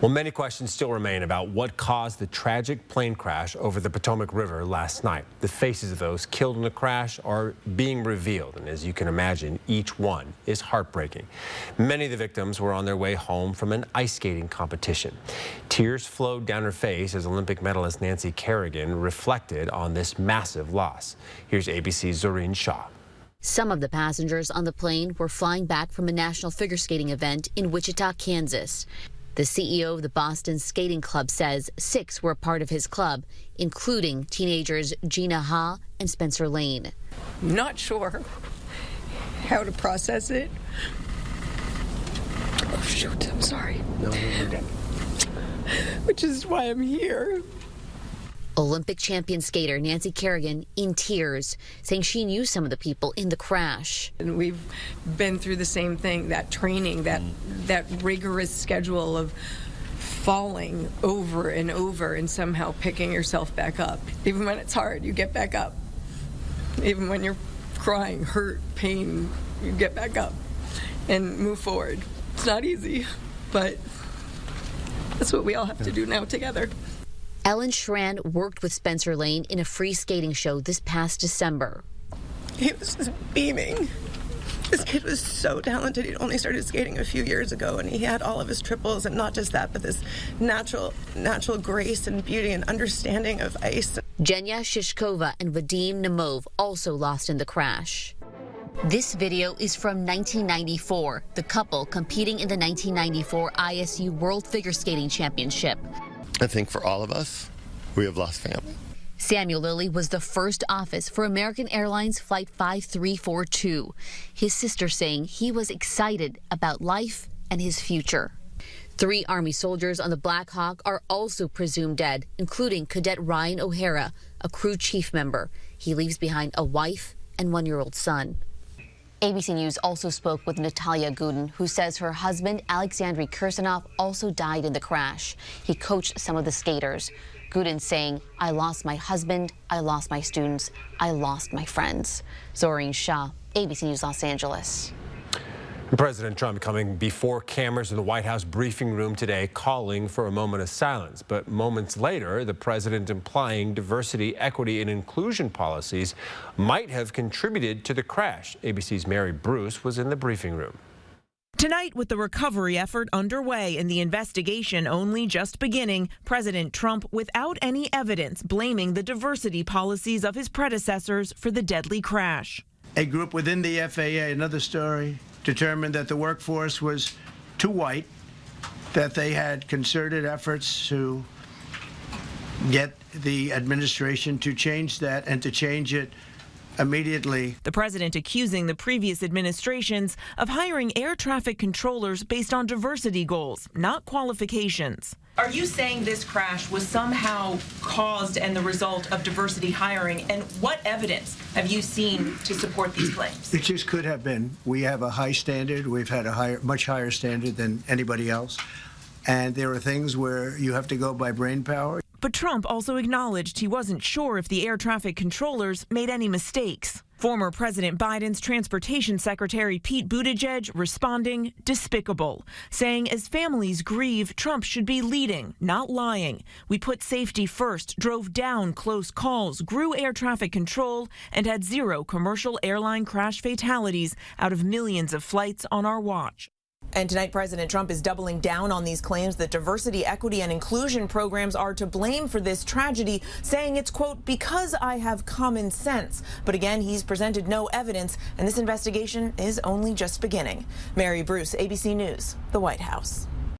Well, many questions still remain about what caused the tragic plane crash over the Potomac River last night. The faces of those killed in the crash are being revealed, and as you can imagine, each one is heartbreaking. Many of the victims were on their way home from an ice skating competition. Tears flowed down her face as Olympic medalist Nancy Kerrigan reflected on this massive loss. Here's ABC's Zorin Shah. Some of the passengers on the plane were flying back from a national figure skating event in Wichita, Kansas. The CEO of the Boston Skating Club says 6 were a part of his club, including teenagers Gina Ha and Spencer Lane. Not sure how to process it. Oh, shoot, I'm sorry. No, we're good. Which is why I'm here. Olympic champion skater Nancy Kerrigan in tears, saying she knew some of the people in the crash. And we've been through the same thing, that training, that rigorous schedule of falling over and over and somehow picking yourself back up. Even when it's hard, you get back up. Even when you're crying, hurt, pain, you get back up and move forward. It's not easy, but that's what we all have to do now together. Ellen Schran worked with Spencer Lane in a free skating show this past December. He was just beaming. This kid was so talented. He'd only started skating a few years ago, and he had all of his triples, and not just that, but this natural grace and beauty and understanding of ice. Zhenya Shishkova and Vadim Nemov also lost in the crash. This video is from 1994, the couple competing in the 1994 ISU World Figure Skating Championship. I think for all of us, we have lost family. Samuel Lilly was the first office for American Airlines Flight 5342. His sister saying he was excited about life and his future. 3 Army soldiers on the Black Hawk are also presumed dead, including Cadet Ryan O'Hara, a crew chief member. He leaves behind a wife and 1-year-old son. ABC News also spoke with Natalia Gudin, who says her husband, Alexandry Kirsanov, also died in the crash. He coached some of the skaters. Gudin saying, "I lost my husband, I lost my students, I lost my friends." Zorin Shah, ABC News, Los Angeles. President Trump coming before cameras in the White House briefing room today, calling for a moment of silence. But moments later, the president implying diversity, equity, and inclusion policies might have contributed to the crash. ABC's Mary Bruce was in the briefing room. Tonight, with the recovery effort underway and the investigation only just beginning, President Trump, without any evidence, blaming the diversity policies of his predecessors for the deadly crash. A group within the FAA, another story, determined that the workforce was too white, that they had concerted efforts to get the administration to change that and to change it immediately. The president accusing the previous administrations of hiring air traffic controllers based on diversity goals, not qualifications. Are you saying this crash was somehow caused and the result of diversity hiring? And what evidence have you seen to support these claims? It just could have been. We have a high standard. We've had a much higher standard than anybody else. And there are things where you have to go by brain power. But Trump also acknowledged he wasn't sure if the air traffic controllers made any mistakes. Former President Biden's Transportation Secretary Pete Buttigieg responding despicable, saying as families grieve, Trump should be leading, not lying. We put safety first, drove down close calls, grew air traffic control, and had 0 commercial airline crash fatalities out of millions of flights on our watch. And tonight, President Trump is doubling down on these claims that diversity, equity, and inclusion programs are to blame for this tragedy, saying it's, quote, because I have common sense. But again, he's presented no evidence, and this investigation is only just beginning. Mary Bruce, ABC News, the White House.